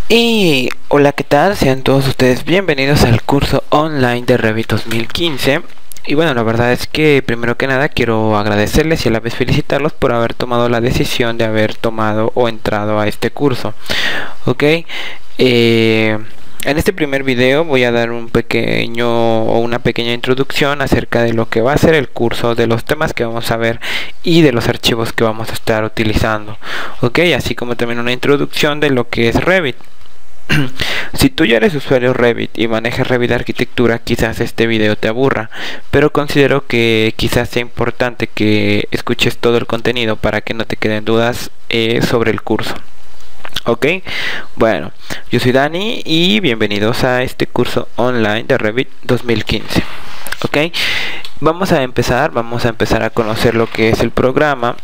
Y hola, ¿qué tal? Sean todos ustedes bienvenidos al curso online de Revit 2015. Y bueno, la verdad es que primero que nada quiero agradecerles y a la vez felicitarlos por haber tomado la decisión de haber tomado o entrado a este curso. Ok, en este primer video voy a dar una pequeña introducción acerca de lo que va a ser el curso, de los temas que vamos a ver y de los archivos que vamos a estar utilizando. Ok, así como también una introducción de lo que es Revit. Si tú ya eres usuario Revit y manejas Revit Arquitectura, quizás este video te aburra, pero considero que quizás sea importante que escuches todo el contenido para que no te queden dudas sobre el curso. Ok, bueno, yo soy Dani y bienvenidos a este curso online de Revit 2015. Ok, vamos a empezar a conocer lo que es el programa.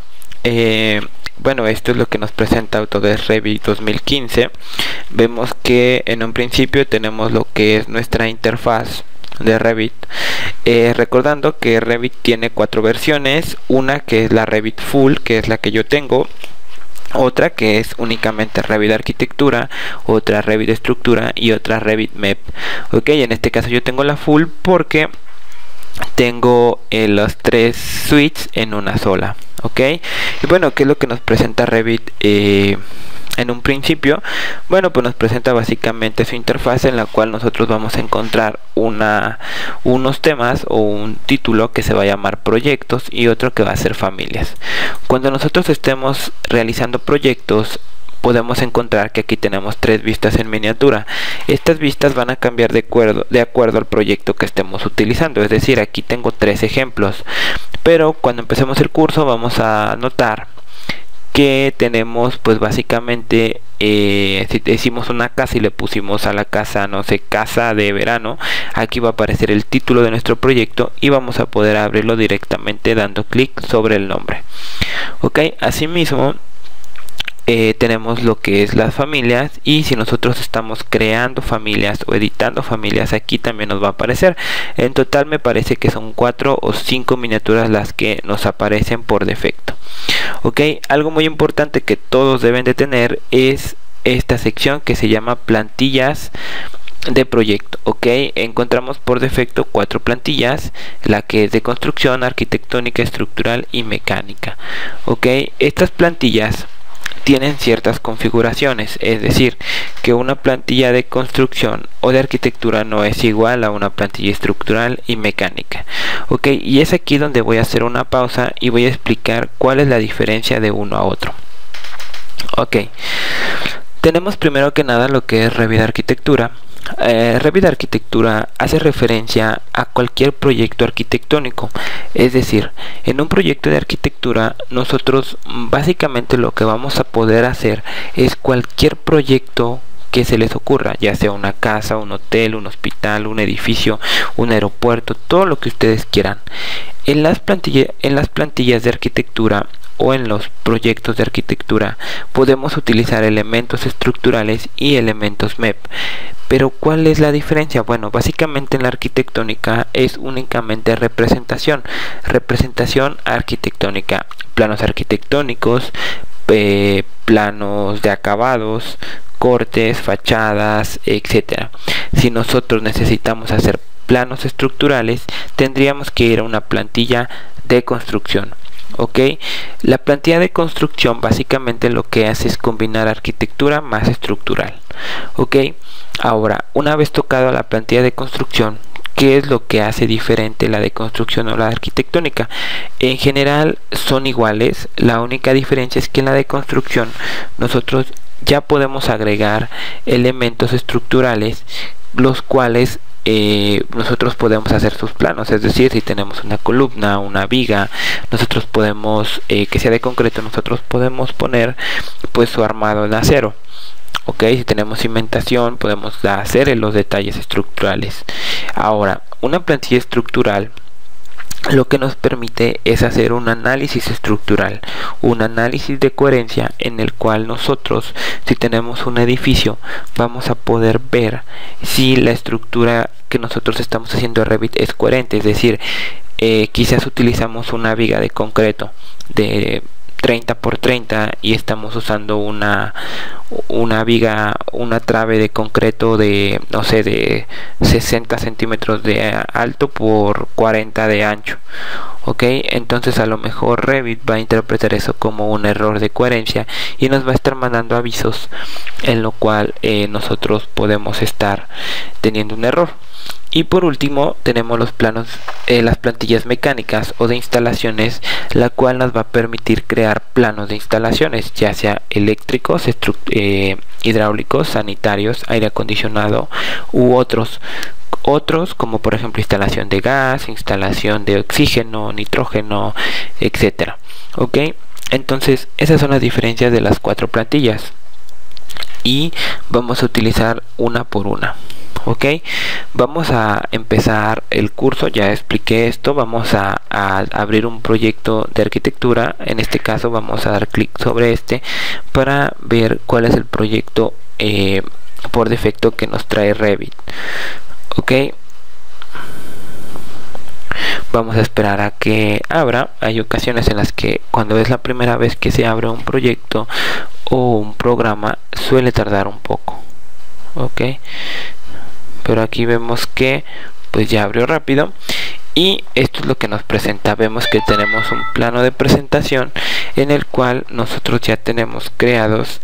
Bueno, esto es lo que nos presenta Autodesk Revit 2015. Vemos que en un principio tenemos lo que es nuestra interfaz de Revit, recordando que Revit tiene 4 versiones: una que es la Revit Full, que es la que yo tengo; otra que es únicamente Revit Arquitectura; otra Revit Estructura; y otra Revit MEP. Ok, en este caso yo tengo la Full porque tengo los 3 suites en una sola. Ok, y bueno, ¿qué es lo que nos presenta Revit en un principio? Bueno, pues nos presenta básicamente su interfaz, en la cual nosotros vamos a encontrar unos temas o un título que se va a llamar proyectos y otro que va a ser familias. Cuando nosotros estemos realizando proyectos, podemos encontrar que aquí tenemos 3 vistas en miniatura. Estas vistas van a cambiar de acuerdo al proyecto que estemos utilizando, es decir, aquí tengo 3 ejemplos, pero cuando empecemos el curso vamos a notar que tenemos, pues básicamente, si hicimos una casa y le pusimos a la casa, no sé, casa de verano, aquí va a aparecer el título de nuestro proyecto y vamos a poder abrirlo directamente dando clic sobre el nombre. Ok, asimismo tenemos lo que es las familias, y si nosotros estamos creando familias o editando familias, aquí también nos va a aparecer. En total me parece que son 4 o 5 miniaturas las que nos aparecen por defecto. Ok, algo muy importante que todos deben de tener es esta sección que se llama plantillas de proyecto. Ok, encontramos por defecto 4 plantillas: la que es de construcción, arquitectónica, estructural y mecánica. Ok, estas plantillas tienen ciertas configuraciones, es decir, que una plantilla de construcción o de arquitectura no es igual a una plantilla estructural y mecánica. Ok, y es aquí donde voy a hacer una pausa y voy a explicar cuál es la diferencia de uno a otro. Ok, tenemos primero que nada lo que es Revit Arquitectura. Revit Arquitectura hace referencia a cualquier proyecto arquitectónico, es decir, en un proyecto de arquitectura nosotros básicamente lo que vamos a poder hacer es cualquier proyecto que se les ocurra, ya sea una casa, un hotel, un hospital, un edificio, un aeropuerto, todo lo que ustedes quieran. En las plantillas de arquitectura o en los proyectos de arquitectura podemos utilizar elementos estructurales y elementos MEP. Pero ¿cuál es la diferencia? Bueno, básicamente en la arquitectónica es únicamente representación arquitectónica, planos arquitectónicos, planos de acabados, cortes, fachadas, etcétera. Si nosotros necesitamos hacer planos estructurales, tendríamos que ir a una plantilla de construcción. Ok, la plantilla de construcción básicamente lo que hace es combinar arquitectura más estructural. Ok, ahora, una vez tocado la plantilla de construcción, ¿qué es lo que hace diferente la de construcción o la arquitectónica? En general son iguales, la única diferencia es que en la de construcción nosotros ya podemos agregar elementos estructurales, los cuales nosotros podemos hacer sus planos. Es decir, si tenemos una columna, una viga, nosotros podemos, que sea de concreto, nosotros podemos poner pues su armado en acero. Ok, si tenemos cimentación, podemos hacer los detalles estructurales. Ahora, una plantilla estructural lo que nos permite es hacer un análisis estructural, un análisis de coherencia, en el cual nosotros, si tenemos un edificio, vamos a poder ver si la estructura que nosotros estamos haciendo en Revit es coherente. Es decir, quizás utilizamos una viga de concreto de 30 por 30 y estamos usando una viga, una trave de concreto de, no sé, de 60 centímetros de alto por 40 de ancho. Ok, entonces a lo mejor Revit va a interpretar eso como un error de coherencia y nos va a estar mandando avisos, en lo cual nosotros podemos estar teniendo un error. Y por último tenemos los planos, las plantillas mecánicas o de instalaciones, la cual nos va a permitir crear planos de instalaciones, ya sea eléctricos, hidráulicos, sanitarios, aire acondicionado u otros como por ejemplo instalación de gas, instalación de oxígeno, nitrógeno, etcétera. Ok, entonces esas son las diferencias de las 4 plantillas y vamos a utilizar una por una. Ok, vamos a empezar el curso. Ya expliqué esto. Vamos a abrir un proyecto de arquitectura. En este caso vamos a dar clic sobre este para ver cuál es el proyecto por defecto que nos trae Revit. Ok, vamos a esperar a que abra. Hay ocasiones en las que cuando es la primera vez que se abre un proyecto o un programa suele tardar un poco. Ok, pero aquí vemos que pues ya abrió rápido y esto es lo que nos presenta. Vemos que tenemos un plano de presentación en el cual nosotros ya tenemos creados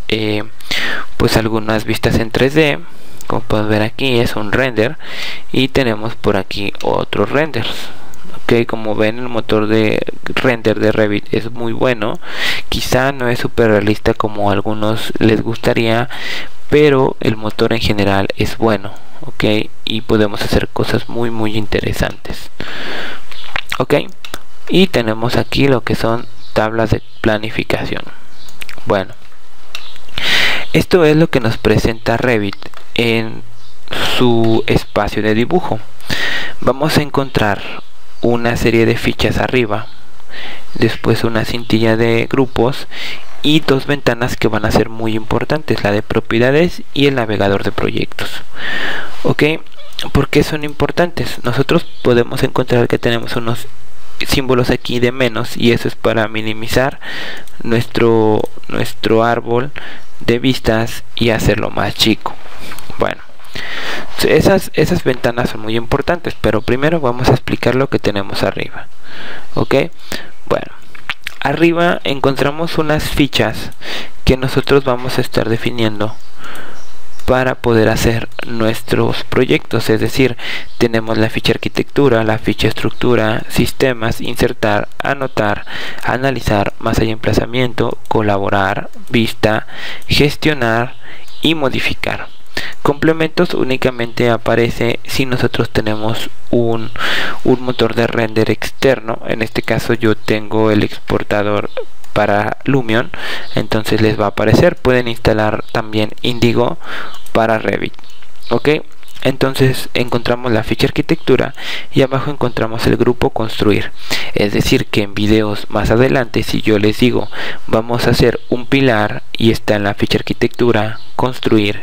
pues algunas vistas en 3D. Como pueden ver aquí es un render y tenemos por aquí otros renders. Ok, como ven el motor de render de Revit es muy bueno. Quizá no es súper realista como a algunos les gustaría, pero el motor en general es bueno. Ok, y podemos hacer cosas muy interesantes. Ok, y tenemos aquí lo que son tablas de planificación. Bueno, esto es lo que nos presenta Revit en su espacio de dibujo. Vamos a encontrar una serie de fichas arriba, después una cintilla de grupos y 2 ventanas que van a ser muy importantes, la de propiedades y el navegador de proyectos. Ok, ¿por qué son importantes? Nosotros podemos encontrar que tenemos unos símbolos aquí de menos y eso es para minimizar nuestro árbol de vistas y hacerlo más chico. Bueno, esas ventanas son muy importantes, pero primero vamos a explicar lo que tenemos arriba. Ok, bueno, arriba encontramos unas fichas que nosotros vamos a estar definiendo para poder hacer nuestros proyectos. Es decir, tenemos la ficha arquitectura, la ficha estructura, sistemas, insertar, anotar, analizar, masa y emplazamiento, colaborar, vista, gestionar y modificar. Complementos únicamente aparece si nosotros tenemos un motor de render externo. En este caso yo tengo el exportador para Lumion, entonces les va a aparecer. Pueden instalar también Indigo para Revit. Ok, entonces encontramos la ficha arquitectura y abajo encontramos el grupo construir. Es decir que en videos más adelante, si yo les digo vamos a hacer un pilar y está en la ficha arquitectura, construir,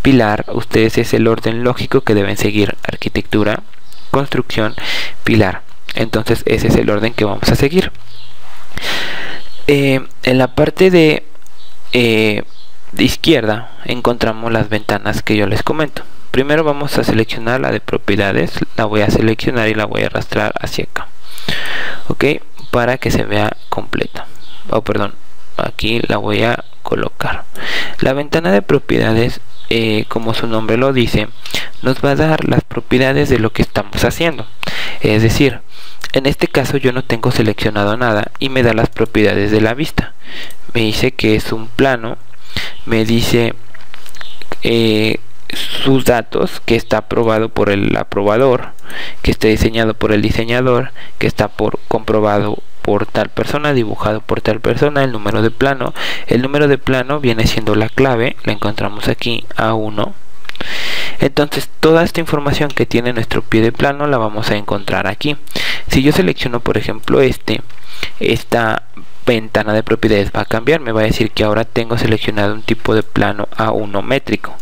pilar, ustedes es el orden lógico que deben seguir: arquitectura, construcción, pilar. Entonces ese es el orden que vamos a seguir. En la parte de izquierda encontramos las ventanas que yo les comento. Primero vamos a seleccionar la de propiedades, la voy a seleccionar y la voy a arrastrar hacia acá. Ok, para que se vea completa. Oh, perdón, aquí la voy a colocar. La ventana de propiedades, como su nombre lo dice, nos va a dar las propiedades de lo que estamos haciendo. Es decir, en este caso yo no tengo seleccionado nada y me da las propiedades de la vista. Me dice que es un plano, me dice sus datos, que está aprobado por el aprobador, que está diseñado por el diseñador, que está comprobado por tal persona, dibujado por tal persona, el número de plano. El número de plano viene siendo la clave, la encontramos aquí, A1. Entonces toda esta información que tiene nuestro pie de plano la vamos a encontrar aquí. Si yo selecciono por ejemplo esta ventana de propiedades va a cambiar, me va a decir que ahora tengo seleccionado un tipo de plano A1 métrico.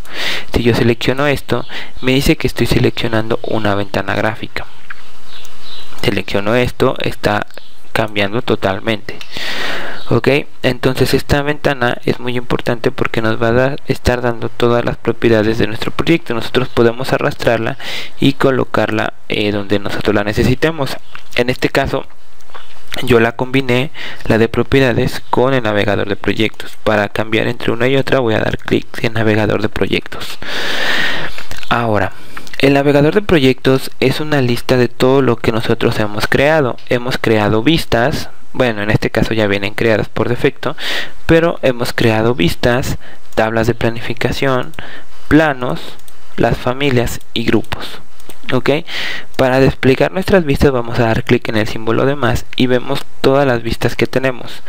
Si yo selecciono esto, me dice que estoy seleccionando una ventana gráfica. Selecciono esto, está cambiando totalmente. Ok, entonces esta ventana es muy importante porque nos va a estar dando todas las propiedades de nuestro proyecto. Nosotros podemos arrastrarla y colocarla donde nosotros la necesitemos. En este caso yo la combiné, la de propiedades, con el navegador de proyectos. Para cambiar entre una y otra voy a dar clic en navegador de proyectos. Ahora, el navegador de proyectos es una lista de todo lo que nosotros hemos creado. Hemos creado vistas, bueno, en este caso ya vienen creadas por defecto, pero hemos creado vistas, tablas de planificación, planos, las familias y grupos. Ok, para desplegar nuestras vistas vamos a dar clic en el símbolo de más y vemos todas las vistas que tenemos.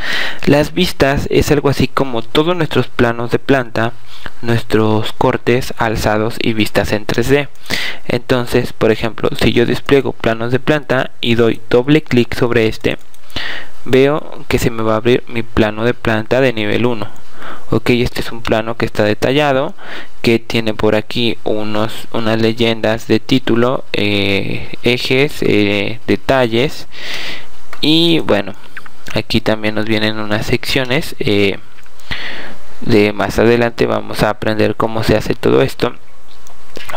Las vistas es algo así como todos nuestros planos de planta, nuestros cortes, alzados y vistas en 3D. Entonces, por ejemplo, si yo despliego planos de planta y doy doble clic sobre este, veo que se me va a abrir mi plano de planta de nivel 1. Ok, este es un plano que está detallado, que tiene por aquí unas leyendas de título, ejes, detalles, y bueno, aquí también nos vienen unas secciones. De más adelante vamos a aprender cómo se hace todo esto,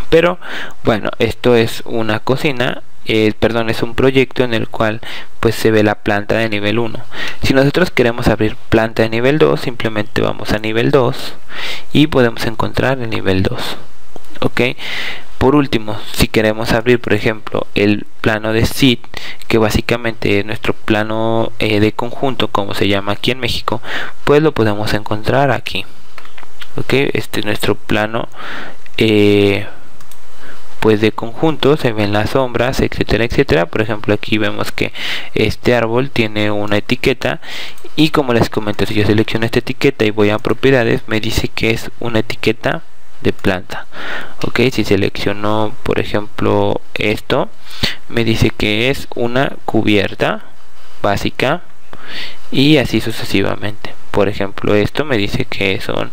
pero bueno, esto es una cocina. Perdón, es un proyecto en el cual pues se ve la planta de nivel 1. Si nosotros queremos abrir planta de nivel 2, simplemente vamos a nivel 2 y podemos encontrar el nivel 2. Ok, por último, si queremos abrir por ejemplo el plano de SID, que básicamente es nuestro plano de conjunto, como se llama aquí en México, pues lo podemos encontrar aquí. Ok, este es nuestro plano pues de conjunto, se ven las sombras, etcétera, etcétera. Por ejemplo, aquí vemos que este árbol tiene una etiqueta, y como les comento, si yo selecciono esta etiqueta y voy a propiedades, me dice que es una etiqueta de planta. Ok, si selecciono por ejemplo esto, me dice que es una cubierta básica, y así sucesivamente. Por ejemplo, esto me dice que son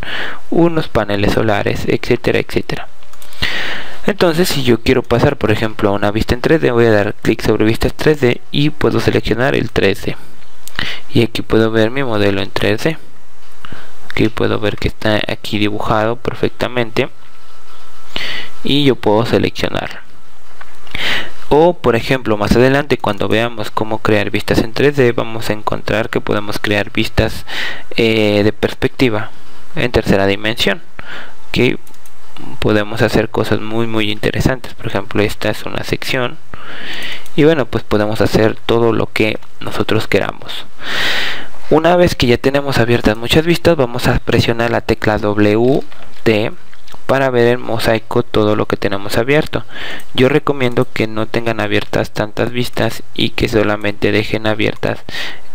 unos paneles solares, etcétera, etcétera. Entonces, si yo quiero pasar por ejemplo a una vista en 3D, voy a dar clic sobre vistas 3D y puedo seleccionar el 3D, y aquí puedo ver mi modelo en 3D. Aquí puedo ver que está aquí dibujado perfectamente, y yo puedo seleccionar. O por ejemplo, más adelante, cuando veamos cómo crear vistas en 3D, vamos a encontrar que podemos crear vistas de perspectiva en tercera dimensión, que podemos hacer cosas muy interesantes. Por ejemplo, esta es una sección, y bueno, pues podemos hacer todo lo que nosotros queramos. Una vez que ya tenemos abiertas muchas vistas, vamos a presionar la tecla WT para ver en mosaico todo lo que tenemos abierto. Yo recomiendo que no tengan abiertas tantas vistas y que solamente dejen abiertas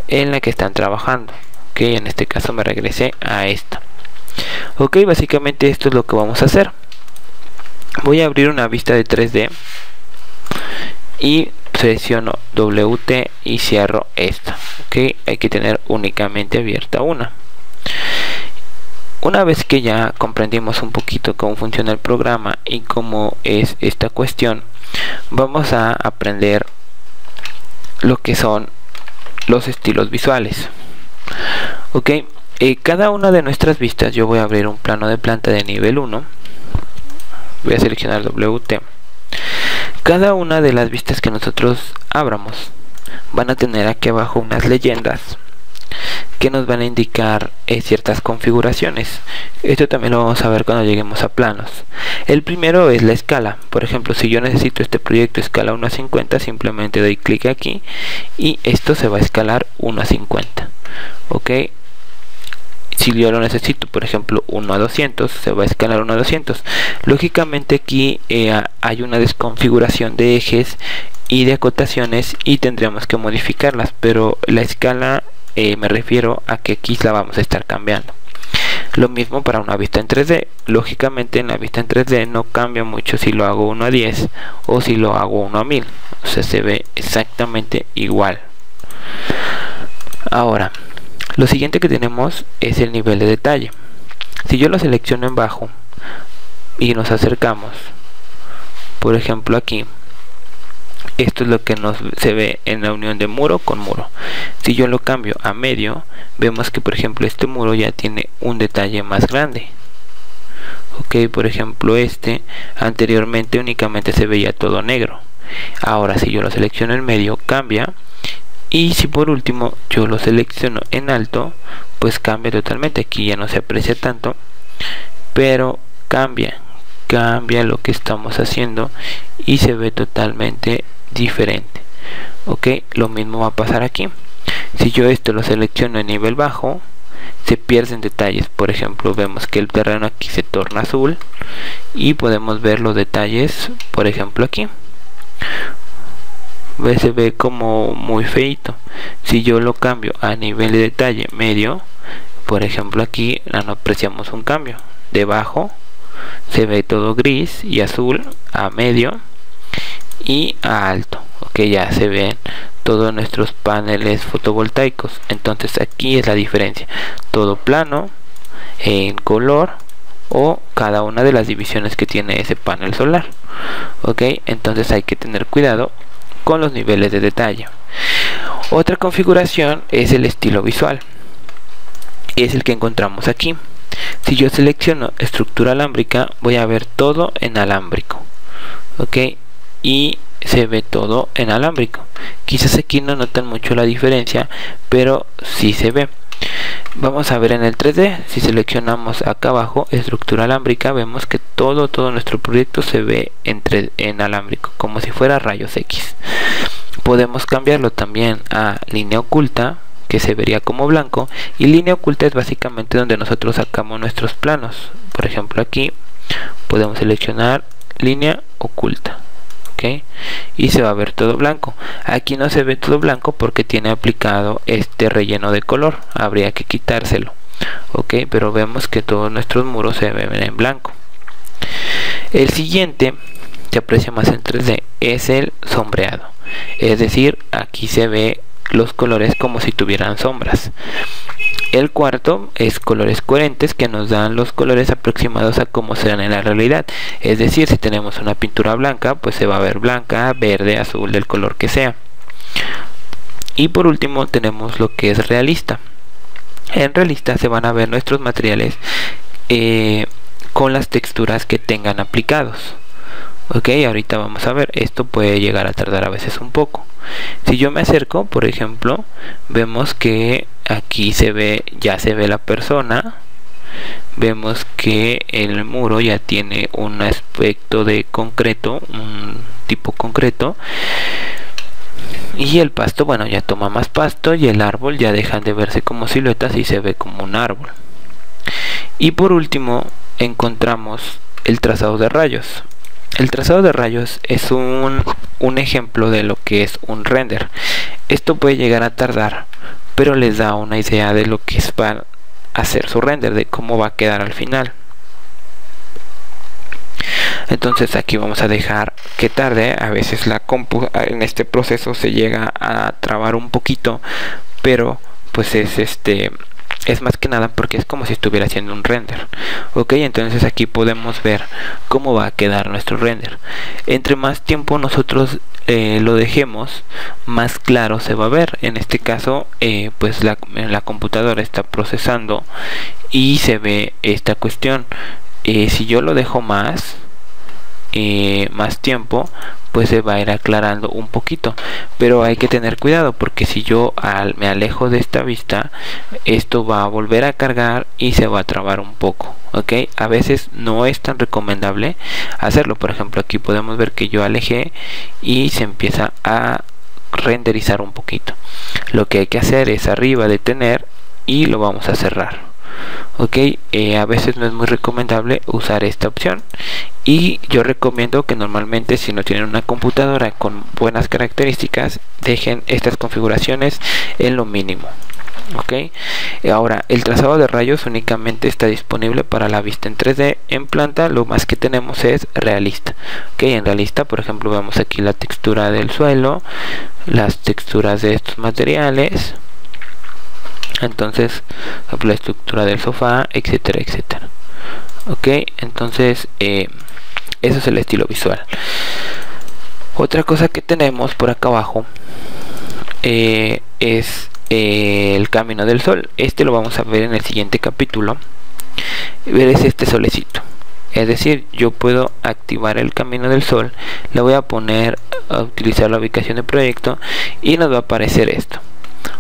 en la que están trabajando. Ok, en este caso me regresé a esta. Ok, básicamente esto es lo que vamos a hacer. Voy a abrir una vista de 3D y selecciono WT y cierro esta. Ok, hay que tener únicamente abierta una. Una vez que ya comprendimos un poquito cómo funciona el programa y cómo es esta cuestión, vamos a aprender lo que son los estilos visuales. Ok, cada una de nuestras vistas, yo voy a abrir un plano de planta de nivel 1, voy a seleccionar WT. Cada una de las vistas que nosotros abramos van a tener aquí abajo unas leyendas que nos van a indicar ciertas configuraciones. Esto también lo vamos a ver cuando lleguemos a planos. El primero es la escala. Por ejemplo, si yo necesito este proyecto escala 1 a 50, simplemente doy clic aquí y esto se va a escalar 1 a 50. Ok, si yo lo necesito, por ejemplo 1 a 200, se va a escalar 1 a 200. Lógicamente aquí hay una desconfiguración de ejes y de acotaciones y tendríamos que modificarlas, pero la escala me refiero a que aquí la vamos a estar cambiando. Lo mismo para una vista en 3D. Lógicamente en la vista en 3D no cambia mucho si lo hago 1 a 10 o si lo hago 1 a 1000. O sea, se ve exactamente igual. Ahora, lo siguiente que tenemos es el nivel de detalle. Si yo lo selecciono en bajo y nos acercamos, por ejemplo aquí, Esto es lo que se ve en la unión de muro con muro. Si yo lo cambio a medio, vemos que por ejemplo este muro ya tiene un detalle más grande. Ok, por ejemplo anteriormente únicamente se veía todo negro. Ahora si yo lo selecciono en medio, cambia. Y si por último yo lo selecciono en alto, pues cambia totalmente. Aquí ya no se aprecia tanto, pero cambia lo que estamos haciendo y se ve totalmente diferente. Ok, lo mismo va a pasar aquí. Si yo esto lo selecciono en nivel bajo, se pierden detalles. Por ejemplo, vemos que el terreno aquí se torna azul y podemos ver los detalles, por ejemplo aquí se ve como muy feito. Si yo lo cambio a nivel de detalle medio, por ejemplo aquí no apreciamos un cambio. Debajo se ve todo gris y azul a medio y a alto. Ok, ya se ven todos nuestros paneles fotovoltaicos. Entonces aquí es la diferencia: todo plano, en color, o cada una de las divisiones que tiene ese panel solar. Ok, entonces hay que tener cuidado con los niveles de detalle. Otra configuración es el estilo visual, es el que encontramos aquí. Si yo selecciono estructura alámbrica, voy a ver todo en alámbrico. Ok, y se ve todo en alámbrico. Quizás aquí no notan mucho la diferencia, pero sí se ve. Vamos a ver en el 3D. Si seleccionamos acá abajo estructura alámbrica, vemos que todo nuestro proyecto se ve en alámbrico, como si fuera rayos X. Podemos cambiarlo también a línea oculta, que se vería como blanco, y línea oculta es básicamente donde nosotros sacamos nuestros planos. Por ejemplo aquí podemos seleccionar línea oculta. Y se va a ver todo blanco. Aquí no se ve todo blanco porque tiene aplicado este relleno de color, habría que quitárselo. Ok, pero vemos que todos nuestros muros se ven en blanco. El siguiente, se aprecia más en 3D, es el sombreado. Es decir, aquí se ve los colores como si tuvieran sombras. El cuarto es colores coherentes, que nos dan los colores aproximados a como serán en la realidad. Es decir, si tenemos una pintura blanca, pues se va a ver blanca, verde, azul, del color que sea. Y por último tenemos lo que es realista. En realista se van a ver nuestros materiales con las texturas que tengan aplicados. Ok, ahorita vamos a ver. Esto puede llegar a tardar a veces un poco. Si yo me acerco, por ejemplo, vemos que aquí ya se ve la persona. Vemos que el muro ya tiene un aspecto de concreto, un tipo concreto. Y el pasto, bueno, ya toma más pasto, y el árbol ya dejan de verse como siluetas y se ve como un árbol. Y por último encontramos el trazado de rayos. El trazado de rayos es un ejemplo de lo que es un render. Esto puede llegar a tardar, pero les da una idea de lo que va a hacer su render, de cómo va a quedar al final. Entonces aquí vamos a dejar que tarde. A veces la compu en este proceso se llega a trabar un poquito, pero pues es más que nada porque es como si estuviera haciendo un render. Ok, entonces aquí podemos ver cómo va a quedar nuestro render. Entre más tiempo nosotros lo dejemos, más claro se va a ver. En este caso pues la computadora está procesando y se ve esta cuestión. Si yo lo dejo más tiempo, pues se va a ir aclarando un poquito, pero hay que tener cuidado porque si yo me alejo de esta vista, esto va a volver a cargar y se va a trabar un poco. Ok, a veces no es tan recomendable hacerlo. Por ejemplo, aquí podemos ver que yo alejé y se empieza a renderizar un poquito. Lo que hay que hacer es arriba detener y lo vamos a cerrar. Ok, a veces no es muy recomendable usar esta opción, y yo recomiendo que normalmente, si no tienen una computadora con buenas características, dejen estas configuraciones en lo mínimo. Ok, ahora el trazado de rayos únicamente está disponible para la vista en 3D. En planta lo más que tenemos es realista. Ok, en realista, por ejemplo, vemos aquí la textura del suelo, las texturas de estos materiales, entonces la estructura del sofá, etcétera, etcétera. Ok, entonces eso es el estilo visual. Otra cosa que tenemos por acá abajo es el camino del sol. Este lo vamos a ver en el siguiente capítulo. Es este solecito, es decir, yo puedo activar el camino del sol. Le voy a poner a utilizar la ubicación de proyecto y nos va a aparecer esto.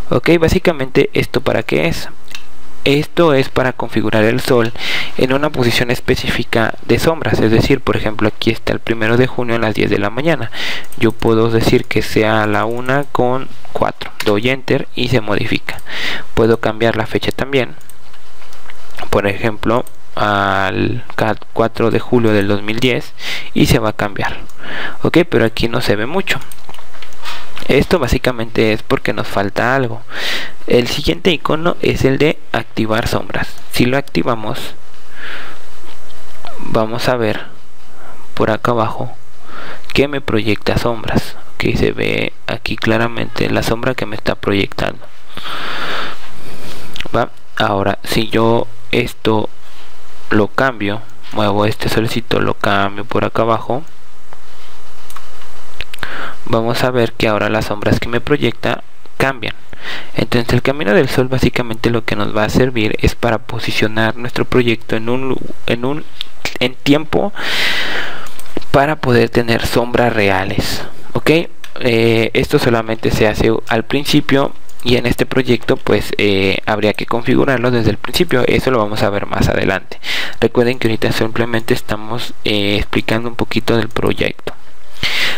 Ok, básicamente esto para qué es. Esto es para configurar el sol en una posición específica de sombras, es decir, por ejemplo, aquí está el 1 de junio a las 10 de la mañana. Yo puedo decir que sea a la 1:04, doy enter y se modifica. Puedo cambiar la fecha también, por ejemplo al 4 de julio del 2010 y se va a cambiar. Ok, pero aquí no se ve mucho. Esto básicamente es porque nos falta algo. El siguiente icono es el de activar sombras. Si lo activamos, vamos a ver por acá abajo que me proyecta sombras. Que se ve aquí claramente la sombra que me está proyectando. ¿Va? Ahora, si yo esto lo cambio, muevo este solecito, lo cambio por acá abajo, vamos a ver que ahora las sombras que me proyecta cambian. Entonces el camino del sol básicamente lo que nos va a servir es para posicionar nuestro proyecto en tiempo para poder tener sombras reales. Ok, esto solamente se hace al principio y en este proyecto pues habría que configurarlo desde el principio. Eso lo vamos a ver más adelante. Recuerden que ahorita simplemente estamos explicando un poquito del proyecto.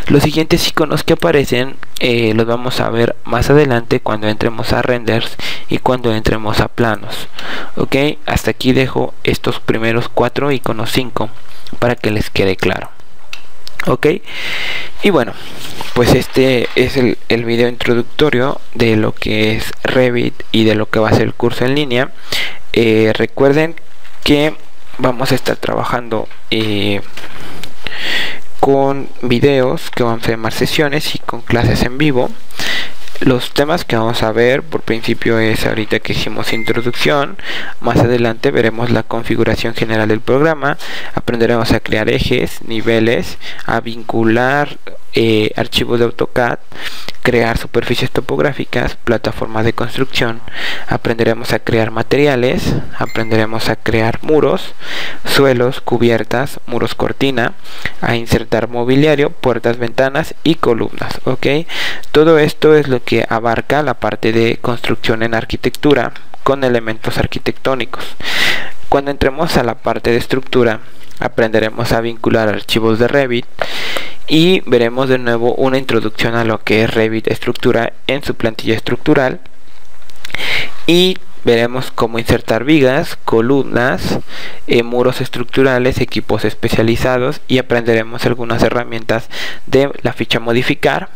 Los siguientes iconos que aparecen los vamos a ver más adelante cuando entremos a renders y cuando entremos a planos. Ok, hasta aquí dejo estos primeros 4 iconos, 5, para que les quede claro. Ok, y bueno, pues este es el video introductorio de lo que es Revit y de lo que va a ser el curso en línea. Recuerden que vamos a estar trabajando con videos que van a llamar sesiones y con clases en vivo. Los temas que vamos a ver por principio es ahorita que hicimos introducción. Más adelante veremos la configuración general del programa. Aprenderemos a crear ejes, niveles, a vincular archivos de AutoCAD, crear superficies topográficas, plataformas de construcción. Aprenderemos a crear materiales, aprenderemos a crear muros, suelos, cubiertas, muros cortina, a insertar mobiliario, puertas, ventanas y columnas. Ok, todo esto es lo que abarca la parte de construcción en arquitectura con elementos arquitectónicos. Cuando entremos a la parte de estructura, aprenderemos a vincular archivos de Revit y veremos de nuevo una introducción a lo que es Revit estructura en su plantilla estructural, y veremos cómo insertar vigas, columnas, muros estructurales, equipos especializados, y aprenderemos algunas herramientas de la ficha modificar,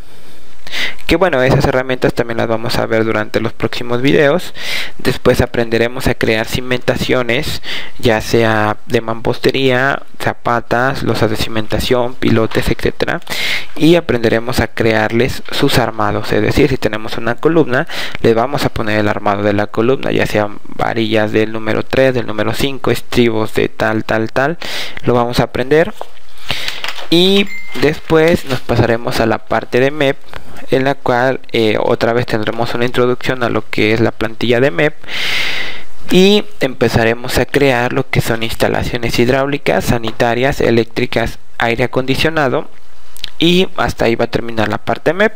que bueno, esas herramientas también las vamos a ver durante los próximos videos. Después aprenderemos a crear cimentaciones, ya sea de mampostería, zapatas, losas de cimentación, pilotes, etcétera, y aprenderemos a crearles sus armados. Es decir, si tenemos una columna, le vamos a poner el armado de la columna, ya sean varillas del número 3, del número 5, estribos de tal, lo vamos a aprender. Y después nos pasaremos a la parte de MEP, en la cual otra vez tendremos una introducción a lo que es la plantilla de MEP, y empezaremos a crear lo que son instalaciones hidráulicas, sanitarias, eléctricas, aire acondicionado, y hasta ahí va a terminar la parte MEP.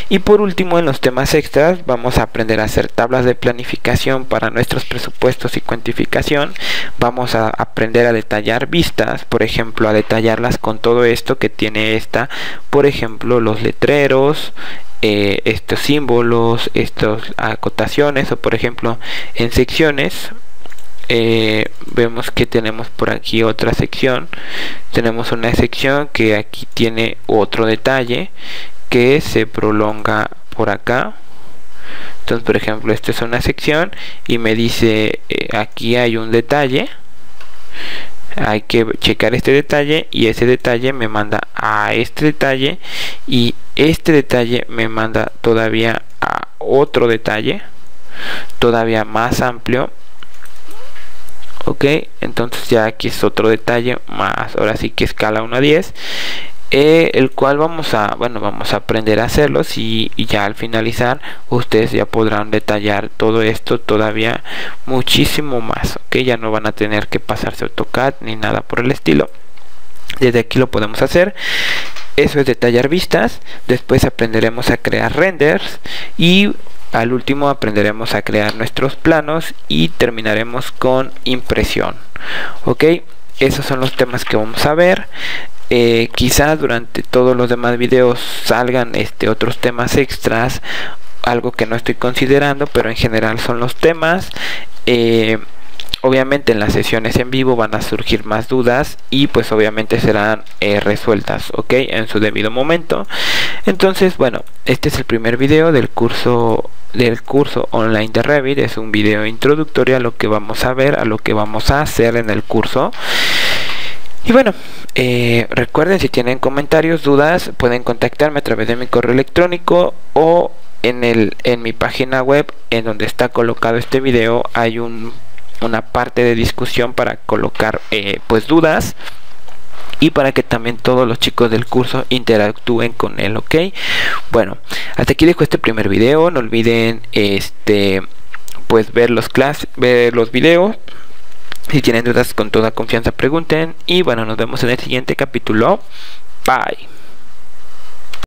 Y por último, en los temas extras vamos a aprender a hacer tablas de planificación para nuestros presupuestos y cuantificación. Vamos a aprender a detallar vistas, por ejemplo, a detallarlas con todo esto que tiene esta, por ejemplo, los letreros, estos símbolos, estas acotaciones, o por ejemplo en secciones. Vemos que tenemos por aquí otra sección. Tenemos una sección que aquí tiene otro detalle que se prolonga por acá. Entonces, por ejemplo, esta es una sección y me dice aquí hay un detalle, hay que checar este detalle, y ese detalle me manda a este detalle, y este detalle me manda todavía a otro detalle todavía más amplio. Ok, entonces ya aquí es otro detalle más, ahora sí que escala 1 a 10, el cual vamos a aprender a hacerlos, y ya al finalizar ustedes ya podrán detallar todo esto todavía muchísimo más, ok. Ya no van a tener que pasarse AutoCAD ni nada por el estilo. Desde aquí lo podemos hacer. Eso es detallar vistas. Después aprenderemos a crear renders y al último aprenderemos a crear nuestros planos y terminaremos con impresión, ok. Esos son los temas que vamos a ver. Quizás durante todos los demás videos salgan otros temas extras, algo que no estoy considerando, pero en general son los temas. Obviamente en las sesiones en vivo van a surgir más dudas y pues obviamente serán resueltas, ok, en su debido momento. Entonces, bueno, este es el primer video del curso online de Revit. Es un video introductorio a lo que vamos a ver, a lo que vamos a hacer en el curso. Y bueno, recuerden, si tienen comentarios, dudas, pueden contactarme a través de mi correo electrónico o en mi página web, en donde está colocado este video. Hay una parte de discusión para colocar pues dudas, y para que también todos los chicos del curso interactúen con él, ok. Bueno, hasta aquí dejo este primer video. No olviden pues ver los videos. Si tienen dudas, con toda confianza pregunten, y bueno, nos vemos en el siguiente capítulo. Bye.